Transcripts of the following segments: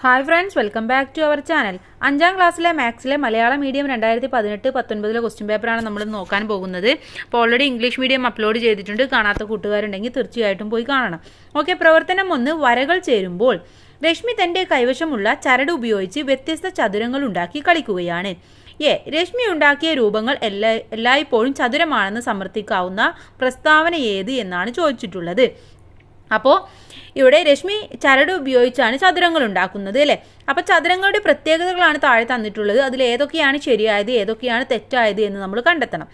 Hi friends, welcome back to our channel. 5ാം ക്ലാസ്സിലെ മാത്സിലെ മലയാളം മീഡിയം 2018-19 ക്വസ്റ്റ്യൻ പേപ്പറാണ് നമ്മൾ നോക്കാൻ പോകുന്നത്. അപ്പോൾ ഓൾറെഡി ഇംഗ്ലീഷ് മീഡിയം അപ്ലോഡ് ചെയ്തിട്ടുണ്ട്. കാണാത്ത കൂട്ടുകാരുണ്ടെങ്കിൽ തീർച്ചയായിട്ടും പോയി കാണണം. ഓക്കെ, പ്രവർത്തനം 1, വരകൾ ചേരുമ്പോൾ. രശ്മി തൻ്റെ കൈവശമുള്ള ചരട് ഉപയോഗിച്ച് വ്യത്യസ്ത ചതുരങ്ങൾ ഉണ്ടാക്കി കളിക്കുകയാണ്. രശ്മി ഉണ്ടാക്കിയ രൂപങ്ങൾ എല്ലായ്പ്പോഴും ചതുരമാണെന്ന് സമർത്ഥിക്കാവുന്ന പ്രസ്താവന ഏത് എന്നാണ് ചോദിച്ചിട്ടുള്ളത്. അപ്പോൾ ഇവിടെ രശ്മി ചരട് ഉപയോഗിച്ചാണ് ചതുരങ്ങൾ ഉണ്ടാക്കുന്നത് അല്ലേ. അപ്പോൾ ചതുരങ്ങളുടെ പ്രത്യേകതകളാണ് താഴെ തന്നിട്ടുള്ളത്. അതിൽ ഏതൊക്കെയാണ് ശരിയായത്, ഏതൊക്കെയാണ് തെറ്റായത് എന്ന് നമ്മൾ കണ്ടെത്തണം.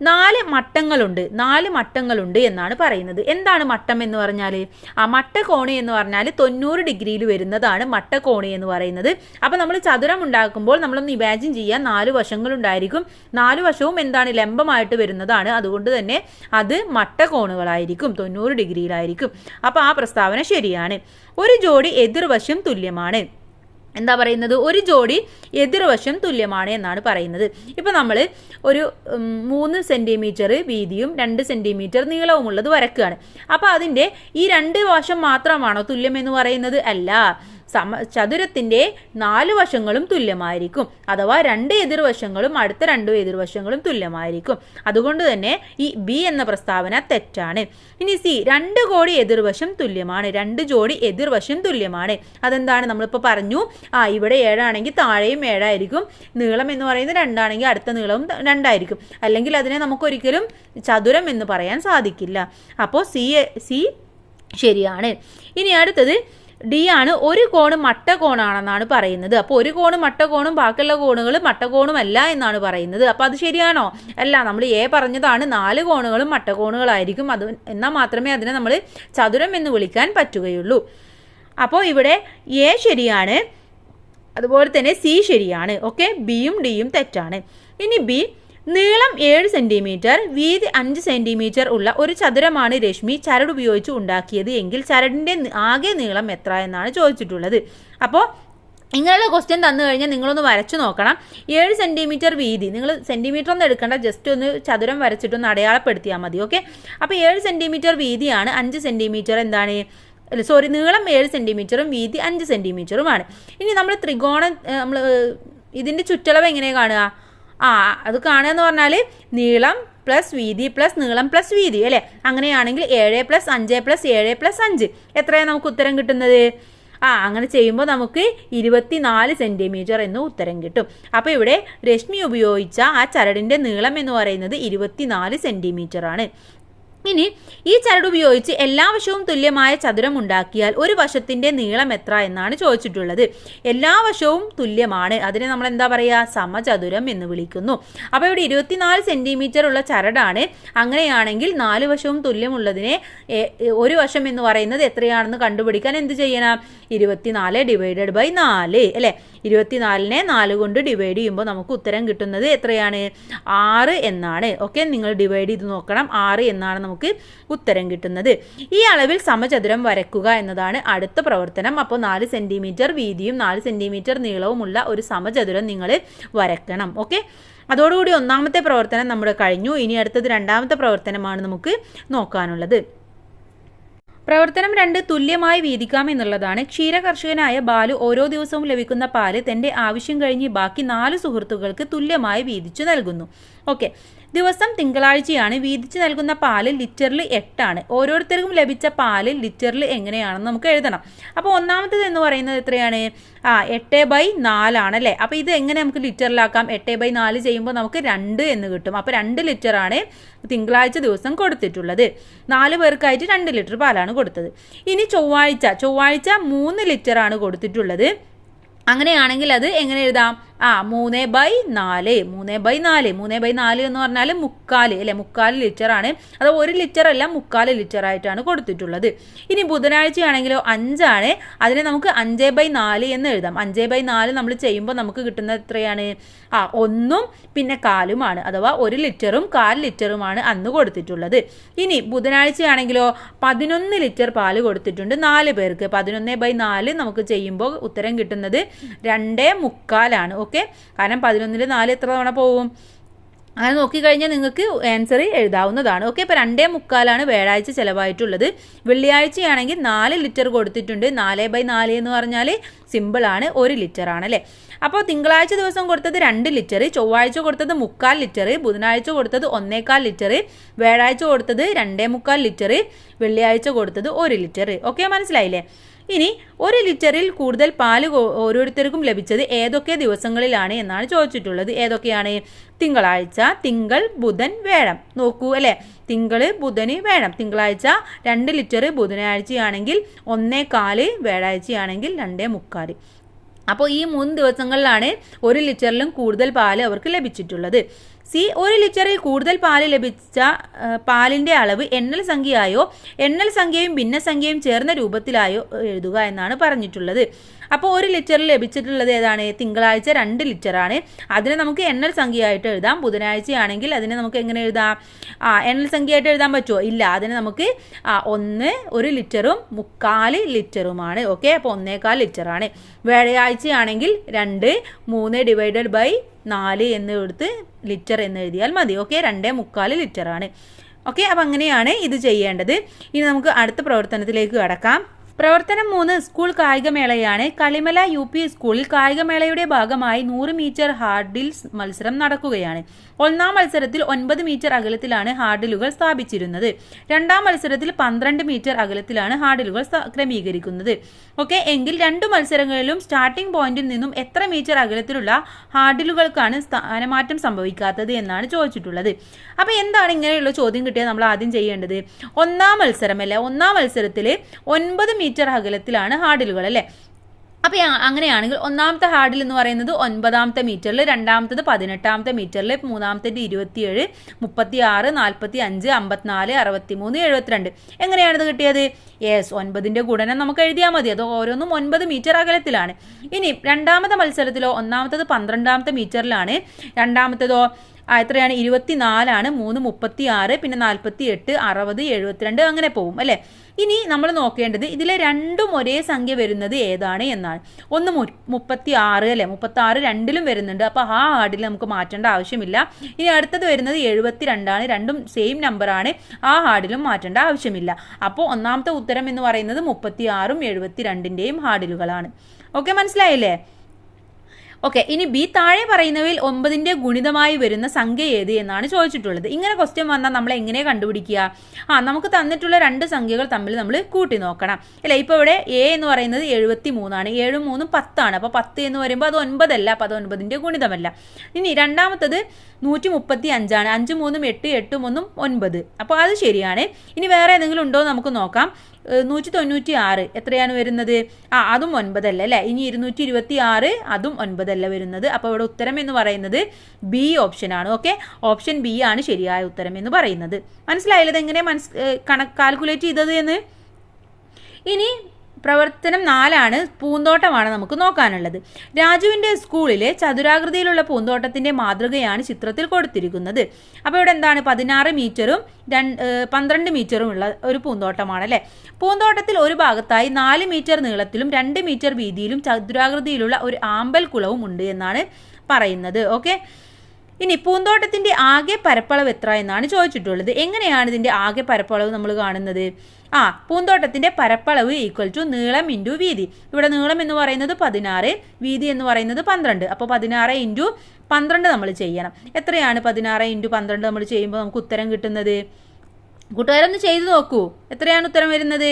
4 മട്ടങ്ങളുണ്ട്. 4 മട്ടങ്ങളുണ്ട് എന്നാണ് പറയുന്നത്. എന്താണ് മട്ടം എന്ന് പറഞ്ഞാൽ? മട്ടകോണി എന്ന് പറഞ്ഞാൽ 90 ഡിഗ്രിയിൽ വരുന്നതാണ് മട്ടകോണി എന്ന് പറയുന്നത്. അപ്പോൾ നമ്മൾ ചതുരം ഉണ്ടാക്കുമ്പോൾ നമ്മളൊന്ന് ഇമാജിൻ ചെയ്യാൻ 4 വശങ്ങളുണ്ടായിരിക്കും. 4 വശവും എന്താണ്, ലംബമായിട്ട് വരുന്നതാണ്. അതുകൊണ്ട് തന്നെ അത് മട്ടകോണുകളായിരിക്കും, 90 ഡിഗ്രിയിലായിരിക്കും. അപ്പോൾ ആ പ്രസ്താവന ശരിയാണ്. ഒരു ജോഡി എതിർവശം തുല്യമാണ്. എന്താ പറയുന്നത്? ഒരു ജോഡി എതിർവശം തുല്യമാണ് എന്നാണ് പറയുന്നത്. ഇപ്പോൾ നമ്മൾ ഒരു 3 സെൻറ്റിമീറ്റർ വീതിയും 2 സെൻറ്റിമീറ്റർ നീളവുമുള്ളത് വരക്കുകയാണ്. അപ്പോൾ അതിൻ്റെ ഈ 2 വശം മാത്രമാണോ തുല്യം എന്ന് പറയുന്നത്? അല്ല. ചതുരത്തിൻ്റെ 4 വശങ്ങളും തുല്യമായിരിക്കും. അഥവാ 2 എതിർവശങ്ങളും അടുത്ത 2 എതിർവശങ്ങളും തുല്യമായിരിക്കും. അതുകൊണ്ട് തന്നെ ഈ ബി എന്ന പ്രസ്താവന തെറ്റാണ്. ഇനി സി, 2 കോടി എതിർവശം തുല്യമാണ്. 2 ജോഡി എതിർവശം തുല്യമാണ്. അതെന്താണ്? നമ്മളിപ്പോൾ പറഞ്ഞു, ഇവിടെ 7 ആണെങ്കിൽ താഴെയും 7 ആയിരിക്കും. നീളം എന്ന് പറയുന്നത് 2 ആണെങ്കിൽ അടുത്ത നീളവും 2 ആയിരിക്കും. അല്ലെങ്കിൽ അതിനെ നമുക്കൊരിക്കലും ചതുരം എന്ന് പറയാൻ സാധിക്കില്ല. അപ്പോൾ സി ശരിയാണ്. ഇനി അടുത്തത് ഡി ആണ്. ഒരു കോണ് മട്ടകോണാണെന്നാണ് പറയുന്നത്. അപ്പോൾ ഒരു കോണ് മട്ടകോണും ബാക്കിയുള്ള കോണുകൾ മട്ടകോണുമല്ല എന്നാണ് പറയുന്നത്. അപ്പോൾ അത് ശരിയാണോ? അല്ല. നമ്മൾ പറഞ്ഞതാണ് 4 കോണുകളും മട്ടകോണുകളായിരിക്കും. എന്നാൽ മാത്രമേ അതിനെ നമ്മൾ ചതുരം എന്ന് വിളിക്കാൻ പറ്റുകയുള്ളൂ. അപ്പോൾ ഇവിടെ എ ശരിയാണ്, അതുപോലെ തന്നെ സി ശരിയാണ്. ഓക്കെ, ബിയും ഡിയും തെറ്റാണ്. ഇനി ബി, നീളം 7 സെൻറ്റിമീറ്റർ വീതി 5 സെൻറ്റിമീറ്റർ ഉള്ള ഒരു ചതുരമാണ് രശ്മി ചരട് ഉപയോഗിച്ച് ഉണ്ടാക്കിയത് എങ്കിൽ ചരടിൻ്റെ ആകെ നീളം എത്ര എന്നാണ് ചോദിച്ചിട്ടുള്ളത്. അപ്പോൾ ഇങ്ങനെയുള്ള ക്വസ്റ്റ്യൻ തന്നു കഴിഞ്ഞാൽ നിങ്ങളൊന്ന് വരച്ചു നോക്കണം. 7 സെൻറ്റിമീറ്റർ വീതി, നിങ്ങൾ സെൻറ്റിമീറ്റർ ഒന്നും എടുക്കേണ്ട, ജസ്റ്റ് ഒന്ന് ചതുരം വരച്ചിട്ടൊന്ന് അടയാളപ്പെടുത്തിയാൽ മതി. ഓക്കെ, അപ്പോൾ 7 സെൻറ്റിമീറ്റർ വീതിയാണ്, 5 സെൻറ്റിമീറ്റർ എന്താണ്, നീളം 7 സെൻറ്റിമീറ്ററും വീതി 5 സെൻറ്റിമീറ്ററുമാണ്. ഇനി നമ്മൾ നമ്മൾ ഇതിൻ്റെ ചുറ്റളവ് എങ്ങനെയാണ് കാണുക? അത് കാണുക എന്ന് പറഞ്ഞാൽ നീളം പ്ലസ് വീതി പ്ലസ് നീളം പ്ലസ് വീതി അല്ലേ. അങ്ങനെയാണെങ്കിൽ 7 + 5 + 7 + 5 എത്രയാണ് നമുക്ക് ഉത്തരം കിട്ടുന്നത്? അങ്ങനെ ചെയ്യുമ്പോൾ നമുക്ക് 24 സെൻറ്റിമീറ്റർ എന്ന് ഉത്തരം കിട്ടും. അപ്പോൾ ഇവിടെ രശ്മി ഉപയോഗിച്ച ആ ചരടിൻ്റെ നീളം എന്ന് പറയുന്നത് 24 സെൻറ്റിമീറ്റർ ആണ്. ഇനി ഈ ചരട് ഉപയോഗിച്ച് എല്ലാ വശവും തുല്യമായ ചതുരം ഉണ്ടാക്കിയാൽ ഒരു വശത്തിൻ്റെ നീളം എത്ര എന്നാണ് ചോദിച്ചിട്ടുള്ളത്. എല്ലാ വശവും തുല്യമാണ്, അതിനെ നമ്മൾ എന്താ പറയുക? സമചതുരം എന്ന് വിളിക്കുന്നു. അപ്പോൾ ഇവിടെ 24 സെൻറ്റിമീറ്റർ ഉള്ള ചരടാണ്. അങ്ങനെയാണെങ്കിൽ 4 വശവും തുല്യമുള്ളതിനെ ഒരു വശം എന്ന് പറയുന്നത് എത്രയാണെന്ന് കണ്ടുപിടിക്കാൻ എന്ത് ചെയ്യണം? 24 ÷ 4 അല്ലേ. 24നെ 4 കൊണ്ട് ഡിവൈഡ് ചെയ്യുമ്പോൾ നമുക്ക് ഉത്തരം കിട്ടുന്നത് എത്രയാണ്? 6 എന്നാണ്. ഓക്കെ, നിങ്ങൾ ഡിവൈഡ് ചെയ്ത് നോക്കണം. 6 എന്നാണ് നമുക്ക് ഉത്തരം കിട്ടുന്നത്. ഈ അളവിൽ സമചതുരം വരയ്ക്കുക എന്നതാണ് അടുത്ത പ്രവർത്തനം. അപ്പോൾ 4 സെൻറ്റിമീറ്റർ വീതിയും 4 സെൻറ്റിമീറ്റർ നീളവുമുള്ള ഒരു സമചതുരം നിങ്ങൾ വരയ്ക്കണം. ഓക്കെ, അതോടുകൂടി 1ാമത്തെ പ്രവർത്തനം നമ്മുടെ കഴിഞ്ഞു. ഇനി അടുത്തത് 2ാമത്തെ പ്രവർത്തനമാണ് നമുക്ക് നോക്കാനുള്ളത്. പ്രവർത്തനം 2 തുല്യമായി വീതിക്കാം എന്നുള്ളതാണ്. ക്ഷീരകർഷകനായ ബാലു ഓരോ ദിവസവും ലഭിക്കുന്ന പാല് തൻ്റെ ആവശ്യം കഴിഞ്ഞ് ബാക്കി 4 സുഹൃത്തുക്കൾക്ക് തുല്യമായി വീതിച്ചു നൽകുന്നു. ഓക്കെ, ദിവസം തിങ്കളാഴ്ചയാണ്. വീതിച്ചു നൽകുന്ന പാല് ലിറ്ററിൽ 8 ആണ്. ഓരോരുത്തർക്കും ലഭിച്ച പാല് ലിറ്ററിൽ എങ്ങനെയാണെന്ന് നമുക്ക് എഴുതണം. അപ്പോൾ 1ാമത്തേത് എന്ന് പറയുന്നത് എത്രയാണ്? 8/4 ആണല്ലേ. അപ്പോൾ ഇത് എങ്ങനെ നമുക്ക് ലിറ്ററിലാക്കാം? 8/4 ചെയ്യുമ്പോൾ നമുക്ക് 2 എന്ന് കിട്ടും. അപ്പോൾ 2 ലിറ്ററാണ് തിങ്കളാഴ്ച ദിവസം കൊടുത്തിട്ടുള്ളത്. 4 പേർക്കായിട്ട് 2 ലിറ്റർ പാലാണ് കൊടുത്തത്. ഇനി ചൊവ്വാഴ്ച 3 ലിറ്ററാണ് കൊടുത്തിട്ടുള്ളത്. അങ്ങനെയാണെങ്കിൽ അത് എങ്ങനെ എഴുതാം? 3/4 എന്ന് പറഞ്ഞാൽ 3/4 അല്ലേ. 3/4 ലിറ്ററാണ്. അത് 1 ലിറ്റർ അല്ല, 3/4 ലിറ്റർ ആയിട്ടാണ് കൊടുത്തിട്ടുള്ളത്. ഇനി ബുധനാഴ്ചയാണെങ്കിലോ 5 ആണ്. അതിനെ നമുക്ക് 5/4 എന്ന് എഴുതാം. 5/4 നമ്മൾ ചെയ്യുമ്പോൾ നമുക്ക് കിട്ടുന്നത് എത്രയാണ്? 1 പിന്നെ 1/4 അഥവാ 1 ലിറ്ററും 1/4 ലിറ്ററുമാണ് അന്ന് കൊടുത്തിട്ടുള്ളത്. ഇനി ബുധനാഴ്ചയാണെങ്കിലോ 11 ലിറ്റർ പാല് കൊടുത്തിട്ടുണ്ട് 4 പേർക്ക്. 11/4 നമുക്ക് ചെയ്യുമ്പോൾ ഉത്തരം കിട്ടുന്നത് 2.25 ആണ്. ഓക്കെ, കാരണം 11ൽ 4 എത്ര തവണ പോവും? അങ്ങനെ നോക്കിക്കഴിഞ്ഞാൽ നിങ്ങൾക്ക് ആൻസർ എഴുതാവുന്നതാണ്. ഓക്കെ, ഇപ്പോൾ 2.25 വ്യാഴാഴ്ച ചിലവായിട്ടുള്ളത്. വെള്ളിയാഴ്ചയാണെങ്കിൽ 4 ലിറ്റർ കൊടുത്തിട്ടുണ്ട്. 4/4 എന്ന് പറഞ്ഞാൽ സിമ്പിളാണ്, 1 ലിറ്റർ ആണ് അല്ലേ. അപ്പോൾ തിങ്കളാഴ്ച ദിവസം കൊടുത്തത് 2 ലിറ്റർ, ചൊവ്വാഴ്ച കൊടുത്തത് 3/4 ലിറ്റർ, ബുധനാഴ്ച കൊടുത്തത് 1/4 ലിറ്റർ, വ്യാഴാഴ്ച കൊടുത്തത് 2.25 ലിറ്റർ, വെള്ളിയാഴ്ച കൊടുത്തത് 1 ലിറ്റർ. ഓക്കെ, മനസ്സിലായില്ലേ? ഇനി 1 ലിറ്ററിൽ കൂടുതൽ പാല് ഓരോരുത്തർക്കും ലഭിച്ചത് ഏതൊക്കെ ദിവസങ്ങളിലാണ് എന്നാണ് ചോദിച്ചിട്ടുള്ളത്. ഏതൊക്കെയാണ്? തിങ്കളാഴ്ച, തിങ്കൾ, ബുധൻ, വ്യാഴം. നോക്കൂ അല്ലേ, തിങ്കൾ, ബുധന്, വ്യാഴം. തിങ്കളാഴ്ച 2 ലിറ്റർ, ബുധനാഴ്ചയാണെങ്കിൽ 1/4, വ്യാഴാഴ്ചയാണെങ്കിൽ 2.25. അപ്പോൾ ഈ 3 ദിവസങ്ങളിലാണ് 1 ലിറ്ററിലും കൂടുതൽ പാല് അവർക്ക് ലഭിച്ചിട്ടുള്ളത്. സി, 1 ലിറ്ററിൽ കൂടുതൽ പാല് ലഭിച്ച പാലിൻ്റെ അളവ് എണ്ണൽ സംഖ്യയായോ എണ്ണൽ സംഖ്യയും ഭിന്നസംഖ്യയും ചേർന്ന രൂപത്തിലായോ എഴുതുക എന്നാണ് പറഞ്ഞിട്ടുള്ളത്. അപ്പോൾ 1 ലിറ്ററിൽ ലഭിച്ചിട്ടുള്ളത് ഏതാണ്? തിങ്കളാഴ്ച 2 ലിറ്ററാണ്. അതിനെ നമുക്ക് എണ്ണൽ സംഖ്യയായിട്ട് എഴുതാം. ബുധനാഴ്ചയാണെങ്കിൽ അതിനെ നമുക്ക് എങ്ങനെ എഴുതാം? എണ്ണൽ സംഖ്യയായിട്ട് എഴുതാൻ പറ്റുമോ? ഇല്ല, അതിനെ നമുക്ക് 1 ലിറ്ററും 3/4 ലിറ്ററുമാണ്. ഓക്കെ, അപ്പോൾ 1/4 ലിറ്ററാണ്. വ്യാഴാഴ്ചയാണെങ്കിൽ 2, 3/4 എന്ന് എടുത്ത് ലിറ്റർ എന്ന് എഴുതിയാൽ മതി. ഓക്കെ, 2.25 ലിറ്ററാണ്. ഓക്കെ, അപ്പം അങ്ങനെയാണ് ഇത് ചെയ്യേണ്ടത്. ഇനി നമുക്ക് അടുത്ത പ്രവർത്തനത്തിലേക്ക് കടക്കാം. പ്രവർത്തനം 3 സ്കൂൾ കായികമേളയാണ്. കളിമല UP സ്കൂളിൽ കായികമേളയുടെ ഭാഗമായി 100 മീറ്റർ ഹാർഡിൽസ് മത്സരം നടക്കുകയാണ്. ഒന്നാം മത്സരത്തിൽ 9 മീറ്റർ അകലത്തിലാണ് ഹാർഡിലുകൾ സ്ഥാപിച്ചിരുന്നത്. രണ്ടാം മത്സരത്തിൽ 12 മീറ്റർ അകലത്തിലാണ് ഹാർഡിലുകൾ ക്രമീകരിക്കുന്നത്. ഓക്കെ, എങ്കിൽ 2 മത്സരങ്ങളിലും സ്റ്റാർട്ടിംഗ് പോയിന്റിൽ നിന്നും എത്ര മീറ്റർ അകലത്തിലുള്ള ഹാർഡിലുകൾക്കാണ് സ്ഥാനമാറ്റം സംഭവിക്കാത്തത് എന്നാണ് ചോദിച്ചിട്ടുള്ളത്. അപ്പോൾ എന്താണ് ഇങ്ങനെയുള്ള ചോദ്യം കിട്ടിയാൽ നമ്മൾ ആദ്യം ചെയ്യേണ്ടത്? ഒന്നാം മത്സരം അല്ലേ, ഒന്നാം മത്സരത്തിൽ 9 മീറ്റർ അകലത്തിലാണ് ഹാർഡിലുകൾ അല്ലേ. അപ്പോൾ അങ്ങനെയാണെങ്കിൽ ഒന്നാമത്തെ ഹാർഡിൽ എന്ന് പറയുന്നത് 9ാമത്തെ മീറ്ററിൽ, രണ്ടാമത്തത് 18ാമത്തെ മീറ്ററിൽ, മൂന്നാമത്തേത് 27, 36, 45, 54, 63, 72. എങ്ങനെയാണിത് കിട്ടിയത്? യെസ്, 9ന്റെ ഗുണനം നമുക്ക് എഴുതിയാൽ മതി. അത് ഓരോന്നും 9 മീറ്റർ അകലത്തിലാണ്. ഇനി രണ്ടാമത്തെ മത്സരത്തിലോ ഒന്നാമത്തത് 12ാമത്തെ മീറ്ററിലാണ്, രണ്ടാമത്തേതോ എത്രയാണ്? 24ആണ്, 3, 36, പിന്നെ 48, 60, 72 അങ്ങനെ പോകും അല്ലേ. ഇനി നമ്മൾ നോക്കേണ്ടത് ഇതിലെ രണ്ടും ഒരേ സംഖ്യ വരുന്നത് ഏതാണ് എന്നാണ്. ഒന്ന് 36 അല്ലേ, 36 രണ്ടിലും വരുന്നുണ്ട്. അപ്പോൾ ആ ഹാർഡിൽ നമുക്ക് മാറ്റേണ്ട ആവശ്യമില്ല. ഇനി അടുത്തത് വരുന്നത് 72ആണ്, രണ്ടും സെയിം നമ്പറാണ്, ആ ഹാർഡിലും മാറ്റേണ്ട ആവശ്യമില്ല. അപ്പോൾ ഒന്നാമത്തെ ഉത്തരം എന്ന് പറയുന്നത് 36ഉം 72ൻ്റെയും ഹാർഡിലുകളാണ്. ഓക്കെ, മനസ്സിലായില്ലേ? ഓക്കെ, ഇനി ബി, താഴെ പറയുന്നവയിൽ 9ന്റെ ഗുണിതമായി വരുന്ന സംഖ്യ ഏത് എന്നാണ് ചോദിച്ചിട്ടുള്ളത്. ഇങ്ങനെ ക്വസ്റ്റ്യൻ വന്നാൽ നമ്മൾ എങ്ങനെ കണ്ടുപിടിക്കുക? നമുക്ക് തന്നിട്ടുള്ള 2 സംഖ്യകൾ തമ്മിൽ നമ്മൾ കൂട്ടി നോക്കണം അല്ലേ. ഇപ്പോൾ ഇവിടെ എ എന്ന് പറയുന്നത് 73ആണ്, 7ഉം 3ഉം 10ആണ്. അപ്പോൾ 10 എന്ന് പറയുമ്പോൾ അത് 9 അല്ല, അപ്പോൾ അത് 9ന്റെ ഗുണിതമല്ല. ഇനി രണ്ടാമത്തത് 135ആണ്, 5, 3, 8, 8, 1, 9. അപ്പോൾ അത് ശരിയാണ്. ഇനി വേറെ ഏതെങ്കിലും ഉണ്ടോ നമുക്ക് നോക്കാം. 196 എത്രയാണ് വരുന്നത്? അതും 9 അല്ല അല്ലേ. ഇനി 226 അതും 9 അല്ല വരുന്നത്. അപ്പോൾ ഇവിടെ ഉത്തരം എന്ന് പറയുന്നത് ബി ഓപ്ഷനാണ്. ഓക്കെ, ഓപ്ഷൻ ബി ആണ് ശരിയായ ഉത്തരം എന്ന് പറയുന്നത്. മനസ്സിലായില്ലത് എങ്ങനെ കാൽക്കുലേറ്റ് ചെയ്തത് എന്ന്? ഇനി പ്രവർത്തനം 4 പൂന്തോട്ടമാണ് നമുക്ക് നോക്കാനുള്ളത്. രാജുവിൻ്റെ സ്കൂളിലെ ചതുരാകൃതിയിലുള്ള പൂന്തോട്ടത്തിൻ്റെ മാതൃകയാണ് ചിത്രത്തിൽ കൊടുത്തിരിക്കുന്നത്. അപ്പോൾ ഇവിടെ എന്താണ്? 16 മീറ്ററും 12 മീറ്ററും ഉള്ള ഒരു പൂന്തോട്ടമാണ് അല്ലേ. പൂന്തോട്ടത്തിൽ ഒരു ഭാഗത്തായി 4 മീറ്റർ നീളത്തിലും 2 മീറ്റർ വീതിയിലും ചതുരാകൃതിയിലുള്ള ഒരു ആമ്പൽ കുളവും ഉണ്ട് എന്നാണ് പറയുന്നത്. ഓക്കെ, ഇനി പൂന്തോട്ടത്തിൻ്റെ ആകെ പരപ്പളവ് എത്ര എന്നാണ് ചോദിച്ചിട്ടുള്ളത്. എങ്ങനെയാണ് ഇതിൻ്റെ ആകെ പരപ്പളവ് നമ്മൾ കാണുന്നത്? പൂന്തോട്ടത്തിൻ്റെ പരപ്പളവ് ഈക്വൽ ടു നീളം ഇൻറ്റു വീതി. ഇവിടെ നീളം എന്ന് പറയുന്നത് 16, വീതി എന്ന് പറയുന്നത് 12. അപ്പോൾ 16 ഇൻറ്റു 12 നമ്മൾ ചെയ്യണം. എത്രയാണ് 16 ഇൻറ്റു 12 നമ്മൾ ചെയ്യുമ്പോൾ നമുക്ക് ഉത്തരം കിട്ടുന്നത്? കൂട്ടുകാരൊന്ന് ചെയ്ത് നോക്കൂ, എത്രയാണ് ഉത്തരം വരുന്നത്?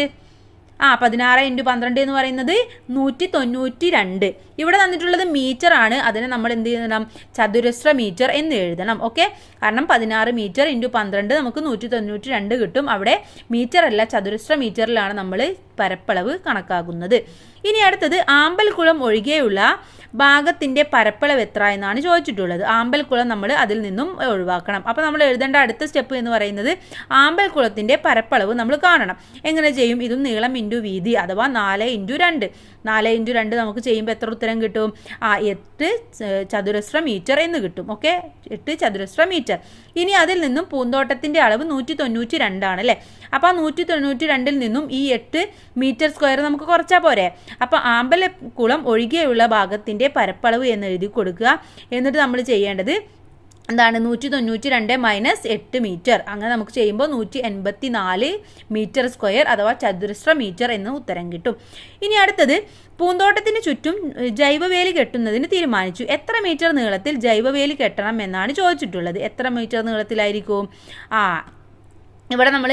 16 ഇൻറ്റു 12 എന്ന് പറയുന്നത് 192. ഇവിടെ തന്നിട്ടുള്ളത് മീറ്റർ ആണ്, അതിനെ നമ്മൾ എന്ത് ചെയ്യണം? ചതുരശ്ര മീറ്റർ എന്ന് എഴുതണം. ഓക്കെ, കാരണം 16 മീറ്റർ ഇൻറ്റു 12 നമുക്ക് 192 കിട്ടും. അവിടെ മീറ്റർ അല്ല, ചതുരശ്ര മീറ്ററിലാണ് നമ്മൾ പരപ്പളവ് കണക്കാക്കുന്നത്. ഇനി അടുത്തത് ആമ്പൽക്കുളം ഒഴികെയുള്ള ഭാഗത്തിൻ്റെ പരപ്പളവ് എത്ര എന്നാണ് ചോദിച്ചിട്ടുള്ളത്. ആമ്പൽക്കുളം നമ്മൾ അതിൽ നിന്നും ഒഴിവാക്കണം. അപ്പോൾ നമ്മൾ എഴുതേണ്ട അടുത്ത സ്റ്റെപ്പ് എന്ന് പറയുന്നത് ആമ്പൽക്കുളത്തിൻ്റെ പരപ്പളവ് നമ്മൾ കാണണം. എങ്ങനെ ചെയ്യും? ഇതും നീളം ഇൻറ്റു വീതി അഥവാ 4 ഇൻറ്റു 2. 4 ഇൻറ്റു 2 നമുക്ക് ചെയ്യുമ്പോൾ എത്ര ഉത്തരം കിട്ടും? 8 ചതുരശ്ര മീറ്റർ എന്ന് കിട്ടും. ഓക്കെ, 8 ചതുരശ്ര മീറ്റർ. ഇനി അതിൽ നിന്നും പൂന്തോട്ടത്തിൻ്റെ അളവ് 192 ആണ് അല്ലേ. അപ്പോൾ 192 നിന്നും ഈ 8 മീറ്റർ സ്ക്വയർ നമുക്ക് കുറച്ചാൽ പോരെ. അപ്പോൾ ആമ്പൽക്കുളം ഒഴികെയുള്ള ഭാഗത്തിൻ്റെ പരപ്പളവ് എന്ന് എഴുതി കൊടുക്കുക. എന്നിട്ട് നമ്മൾ ചെയ്യേണ്ടത് എന്താണ് 192 മൈനസ് 8 മീറ്റർ. അങ്ങനെ നമുക്ക് ചെയ്യുമ്പോൾ 184 മീറ്റർ സ്ക്വയർ അഥവാ ചതുരശ്ര മീറ്റർ എന്ന് ഉത്തരം കിട്ടും. ഇനി അടുത്തത്, പൂന്തോട്ടത്തിന് ചുറ്റും ജൈവവേലി കെട്ടുന്നതിന് തീരുമാനിച്ചു. എത്ര മീറ്റർ നീളത്തിൽ ജൈവവേലി കെട്ടണം എന്നാണ് ചോദിച്ചിട്ടുള്ളത്. എത്ര മീറ്റർ നീളത്തിലായിരിക്കും? ഇവിടെ നമ്മൾ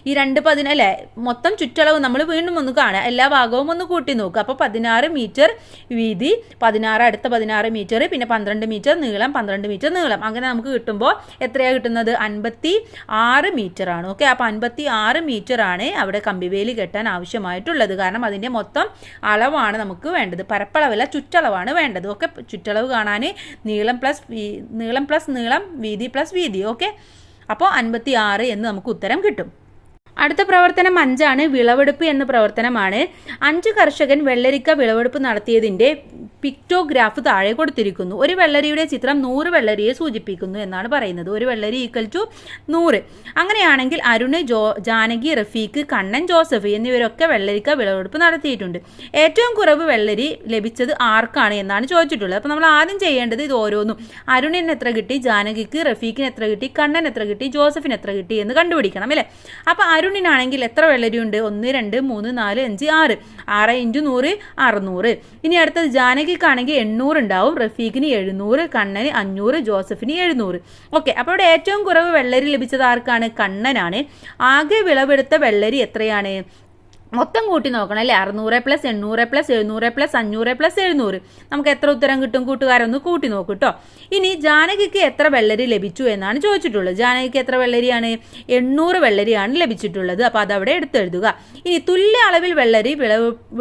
ഈ 2 അല്ലേ, മൊത്തം ചുറ്റളവ് നമ്മൾ വീണ്ടും ഒന്ന് കാണുക, എല്ലാ ഭാഗവും ഒന്ന് കൂട്ടി നോക്കുക. അപ്പോൾ 16 മീറ്റർ വീതി, 16 അടുത്ത 16 മീറ്റർ, പിന്നെ 12 മീറ്റർ നീളം, 12 മീറ്റർ നീളം. അങ്ങനെ നമുക്ക് കിട്ടുമ്പോൾ എത്രയാണ് കിട്ടുന്നത്? 56 മീറ്റർ ആണ്. ഓക്കെ, അപ്പോൾ 56 മീറ്റർ ആണ് അവിടെ കമ്പിവേലി കെട്ടാൻ ആവശ്യമായിട്ടുള്ളത്. കാരണം അതിൻ്റെ മൊത്തം അളവാണ് നമുക്ക് വേണ്ടത്, പരപ്പളവല്ല ചുറ്റളവാണ് വേണ്ടത്. ഓക്കെ, ചുറ്റളവ് കാണാൻ നീളം പ്ലസ് നീളം, വീതി പ്ലസ് വീതി. ഓക്കെ, അപ്പോൾ 56 എന്ന് നമുക്ക് ഉത്തരം കിട്ടും. അടുത്ത പ്രവർത്തനം 5 വിളവെടുപ്പ് എന്ന പ്രവർത്തനമാണ്. 5 കർഷകൻ വെള്ളരിക്ക വിളവെടുപ്പ് നടത്തിയതിൻ്റെ പിക്ടോഗ്രാഫ് താഴെ കൊടുത്തിരിക്കുന്നു. ഒരു വെള്ളരിയുടെ ചിത്രം 100 വെള്ളരിയെ സൂചിപ്പിക്കുന്നു എന്നാണ് പറയുന്നത്. ഒരു വെള്ളരി ഈക്വൽ ടു 100. അങ്ങനെയാണെങ്കിൽ അരുണ്, ജാനകി, റഫീഖ്, കണ്ണൻ, ജോസഫ് എന്നിവരൊക്കെ വെള്ളരിക്ക വിളവെടുപ്പ് നടത്തിയിട്ടുണ്ട്. ഏറ്റവും കുറവ് വെള്ളരി ലഭിച്ചത് ആർക്കാണ് എന്നാണ് ചോദിച്ചിട്ടുള്ളത്. അപ്പോൾ നമ്മൾ ആദ്യം ചെയ്യേണ്ടത് ഇത് ഓരോന്നും, അരുണിന് എത്ര കിട്ടി, ജാനകിക്ക്, റഫീഖിന് എത്ര കിട്ടി, കണ്ണൻ എത്ര കിട്ടി, ജോസഫിന് എത്ര കിട്ടി എന്ന് കണ്ടുപിടിക്കണം അല്ലേ. അപ്പോൾ അരുണിനാണെങ്കിൽ എത്ര വെള്ളരിയുണ്ട്? 1 2 3 4 5 6. 6 × 100 600. ഇനി അടുത്തത് ജാനകിക്കാണെങ്കിൽ 800 ഉണ്ടാവും, റഫീഖിന് 700, കണ്ണന് 500, ജോസഫിന് 700. ഓക്കെ, അപ്പോൾ ഇവിടെ ഏറ്റവും കുറവ് വെള്ളരി ലഭിച്ചത് ആർക്കാണ്? കണ്ണനാണ്. ആകെ വിളവെടുത്ത വെള്ളരി എത്രയാണ്? മൊത്തം കൂട്ടി നോക്കണം അല്ലേ. 600 + 800 + 700 + 500 + 700. നമുക്ക് എത്ര ഉത്തരം കിട്ടും? കൂട്ടുകാരൊന്ന് കൂട്ടി നോക്കൂ കേട്ടോ. ഇനി ജാനകിക്ക് എത്ര വെള്ളരി ലഭിച്ചു എന്നാണ് ചോദിച്ചിട്ടുള്ളത്. ജാനകിക്ക് എത്ര വെള്ളരിയാണ്? 800 വെള്ളരിയാണ് ലഭിച്ചിട്ടുള്ളത്. അപ്പോൾ അതവിടെ എടുത്തെഴുതുക. ഇനി തുല്യ അളവിൽ വെള്ളരി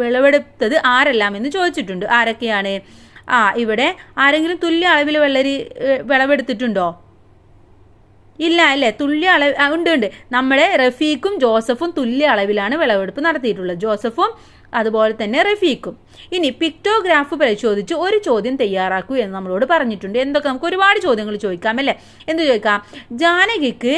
വിളവെടുത്തത് ആരെല്ലാം എന്ന് ചോദിച്ചിട്ടുണ്ട്. ആരൊക്കെയാണ്? ഇവിടെ ആരെങ്കിലും തുല്യ അളവിൽ വെള്ളരി വിളവെടുത്തിട്ടുണ്ടോ? ഇല്ല അല്ലേ, തുല്യ അളവ് ഉണ്ട്. നമ്മുടെ റഫീഖും ജോസഫും തുല്യ അളവിലാണ് വിളവെടുപ്പ് നടത്തിയിട്ടുള്ളത്, ജോസഫും അതുപോലെ തന്നെ റഫീഖും. ഇനി പിക്ടോഗ്രാഫ് പരിശോധിച്ച് ഒരു ചോദ്യം തയ്യാറാക്കൂ എന്ന് നമ്മളോട് പറഞ്ഞിട്ടുണ്ട്. എന്തൊക്കെ? നമുക്ക് ഒരുപാട് ചോദ്യങ്ങൾ ചോദിക്കാം അല്ലേ. എന്ത് ചോദിക്കാം? ജാനകിക്ക്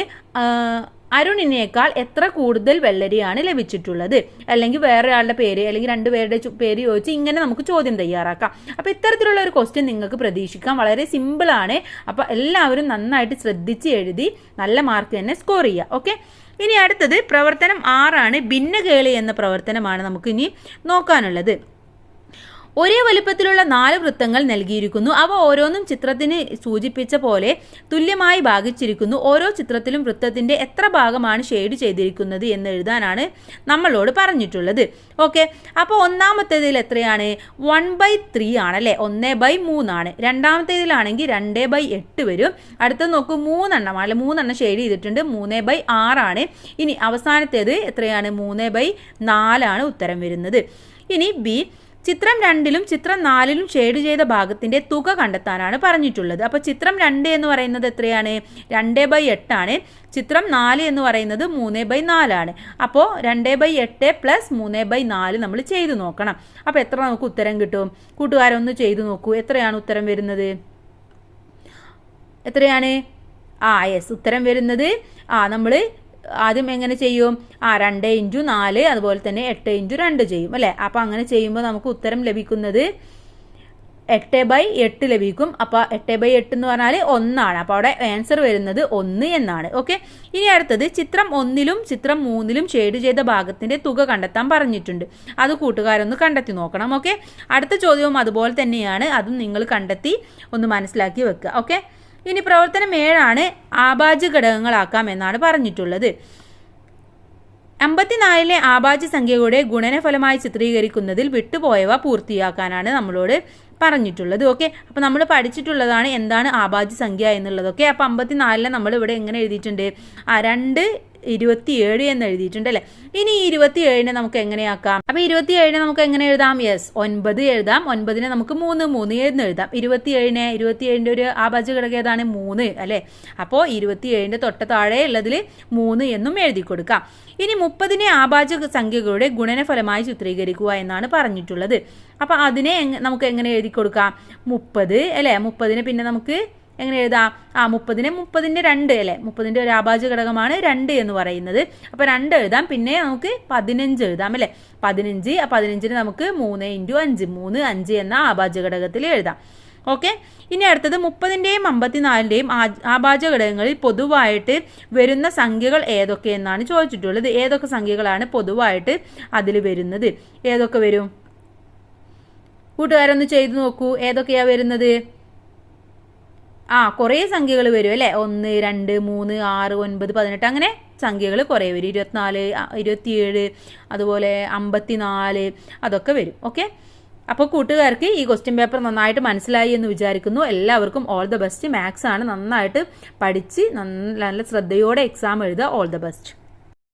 അരുണിനേക്കാൾ എത്ര കൂടുതൽ വെള്ളരിയാണ് ലഭിച്ചിട്ടുള്ളത്, അല്ലെങ്കിൽ വേറൊരാളുടെ പേര്, അല്ലെങ്കിൽ 2 പേരുടെ പേര് ചോദിച്ച് ഇങ്ങനെ നമുക്ക് ചോദ്യം തയ്യാറാക്കാം. അപ്പോൾ ഇത്തരത്തിലുള്ള ഒരു ക്വസ്റ്റ്യൻ നിങ്ങൾക്ക് പ്രതീക്ഷിക്കാം. വളരെ സിമ്പിളാണ്. അപ്പോൾ എല്ലാവരും നന്നായിട്ട് ശ്രദ്ധിച്ച് എഴുതി നല്ല മാർക്ക് തന്നെ സ്കോർ ചെയ്യുക. ഓക്കെ, ഇനി അടുത്തത് പ്രവർത്തനം 6 ഭിന്നകേളി എന്ന പ്രവർത്തനമാണ് നമുക്കിനി നോക്കാനുള്ളത്. ഒരേ വലുപ്പത്തിലുള്ള 4 വൃത്തങ്ങൾ നൽകിയിരിക്കുന്നു. അവ ഓരോന്നും ചിത്രത്തിന് സൂചിപ്പിച്ച പോലെ തുല്യമായി ഭാഗിച്ചിരിക്കുന്നു. ഓരോ ചിത്രത്തിലും വൃത്തത്തിന്റെ എത്ര ഭാഗമാണ് ഷെയ്ഡ് ചെയ്തിരിക്കുന്നത് എന്ന് എഴുതാനാണ് നമ്മളോട് പറഞ്ഞിട്ടുള്ളത്. ഓക്കെ, അപ്പോൾ ഒന്നാമത്തേതിൽ എത്രയാണ്? 1/3 ആണല്ലേ, 1/3 ആണ്. രണ്ടാമത്തേതിലാണെങ്കിൽ 2/8 വരും. അടുത്തത് നോക്കൂ, 3 എണ്ണം അല്ലെ, 3 എണ്ണം ഷെയ്ഡ് ചെയ്തിട്ടുണ്ട്, 3/6 ആണ്. ഇനി അവസാനത്തേത് എത്രയാണ്? 3/4 ആണ് ഉത്തരം വരുന്നത്. ഇനി ബി, ചിത്രം 2ലും ചിത്രം 4ലും ഷെയ്ഡ് ചെയ്ത ഭാഗത്തിന്റെ തുക കണ്ടെത്താനാണ് പറഞ്ഞിട്ടുള്ളത്. അപ്പോൾ ചിത്രം 2 എന്ന് പറയുന്നത് എത്രയാണ്? 2/8 ആണ്. ചിത്രം 4 എന്ന് പറയുന്നത് 3/4 ആണ്. അപ്പോൾ 2/8 + 3/4 നമ്മൾ ചെയ്തു നോക്കണം. അപ്പോൾ എത്ര നമുക്ക് ഉത്തരം കിട്ടും? കൂട്ടുകാരൊന്ന് ചെയ്തു നോക്കൂ. എത്രയാണ് ഉത്തരം വരുന്നത്? എത്രയാണ്? യെസ്, ഉത്തരം വരുന്നത് നമ്മൾ ആദ്യം എങ്ങനെ ചെയ്യും? 2 × 4 അതുപോലെ തന്നെ 8 × 2 ചെയ്യും അല്ലേ. അപ്പോൾ അങ്ങനെ ചെയ്യുമ്പോൾ നമുക്ക് ഉത്തരം ലഭിക്കുന്നത് 8/8 ലഭിക്കും. അപ്പോൾ 8/8 എന്ന് പറഞ്ഞാൽ 1 ആണ്. അപ്പോൾ അവിടെ ആൻസർ വരുന്നത് 1 എന്നാണ്. ഓക്കെ, ഇനി അടുത്തത് ചിത്രം 1ലും ചിത്രം 3ലും ഷെയ്ഡ് ചെയ്ത ഭാഗത്തിന്റെ തുക കണ്ടെത്താൻ പറഞ്ഞിട്ടുണ്ട്. അത് കൂട്ടുകാരൊന്ന് കണ്ടെത്തി നോക്കണം. ഓക്കെ, അടുത്ത ചോദ്യവും അതുപോലെ തന്നെയാണ്. അതും നിങ്ങൾ കണ്ടെത്തി ഒന്ന് മനസ്സിലാക്കി വെക്കുക. ഓക്കെ, ഇനി പ്രവർത്തനം 7 ആഭാജ്യ ഘടകങ്ങളാക്കാം എന്നാണ് പറഞ്ഞിട്ടുള്ളത്. 54ലെ ആഭാജ്യ സംഖ്യകളുടെ ഗുണനഫലമായി ചിത്രീകരിക്കുന്നതിൽ വിട്ടുപോയവ പൂർത്തിയാക്കാനാണ് നമ്മളോട് പറഞ്ഞിട്ടുള്ളത്. ഓക്കെ, അപ്പോൾ നമ്മൾ പഠിച്ചിട്ടുള്ളതാണ് എന്താണ് ആഭാജ്യ സംഖ്യ എന്നുള്ളതൊക്കെ. അപ്പോൾ 54ലെ നമ്മൾ ഇവിടെ എങ്ങനെ എഴുതിയിട്ടുണ്ട്? 2 27 എന്ന് എഴുതിയിട്ടുണ്ട് അല്ലേ. ഇനി 27നെ നമുക്ക് എങ്ങനെയാക്കാം? അപ്പോൾ 27നെ നമുക്ക് എങ്ങനെ എഴുതാം? യെസ്, 9 എഴുതാം. 9നെ നമുക്ക് 3 എന്ന് എഴുതാം. 27ന്റെ ഒരു ആഭാജ്യ ഘടകം ഏതാണ്? 3 അല്ലേ. അപ്പോൾ 27ന്റെ തൊട്ട താഴെ ഉള്ളതിൽ 3 എന്നും എഴുതി കൊടുക്കാം. ഇനി 30നെ ആഭാജ്യ സംഖ്യകളുടെ ഗുണനഫലമായി ചിത്രീകരിക്കുക എന്നാണ് പറഞ്ഞിട്ടുള്ളത്. അപ്പോൾ അതിനെ നമുക്ക് എങ്ങനെ എഴുതി കൊടുക്കാം? 30 അല്ലേ. 30നെ പിന്നെ നമുക്ക് എങ്ങനെ എഴുതാം? 30നെ 30ന്റെ 2 അല്ലേ. 30ന്റെ ഒരു ആഭാജ്യ ഘടകമാണ് 2 എന്ന് പറയുന്നത്. അപ്പോൾ 2 എഴുതാം. പിന്നെ നമുക്ക് 15 എഴുതാം അല്ലേ. 15 15ന് നമുക്ക് 3 × 5 3 5 എന്ന ആഭാജ്യ ഘടകത്തിൽ എഴുതാം. ഓക്കെ. ഇനി അടുത്തത് 30ൻ്റെയും 54ൻ്റെയും ആഭാജ്യ ഘടകങ്ങളിൽ പൊതുവായിട്ട് വരുന്ന സംഖ്യകൾ ഏതൊക്കെയെന്നാണ് ചോദിച്ചിട്ടുള്ളത്. ഏതൊക്കെ സംഖ്യകളാണ് പൊതുവായിട്ട് അതിൽ വരുന്നത്? ഏതൊക്കെ വരും? കൂട്ടുകാരൊന്ന് ചെയ്തു നോക്കൂ. ഏതൊക്കെയാണ് വരുന്നത്? കുറേ സംഖ്യകൾ വരും അല്ലേ. 1, 2, 3, 6, 9, 18 അങ്ങനെ സംഖ്യകൾ കുറേ വരും. 24, 27, അതുപോലെ 54 അതൊക്കെ വരും. ഓക്കെ. അപ്പോൾ കൂട്ടുകാർക്ക് ഈ ക്വസ്റ്റ്യൻ പേപ്പർ നന്നായിട്ട് മനസ്സിലായി എന്ന് വിചാരിക്കുന്നു. എല്ലാവർക്കും ഓൾ ദ ബെസ്റ്റ്. മാത്സ് ആണ്, നന്നായിട്ട് പഠിച്ച് നല്ല ശ്രദ്ധയോടെ എക്സാം എഴുതുക. All the best.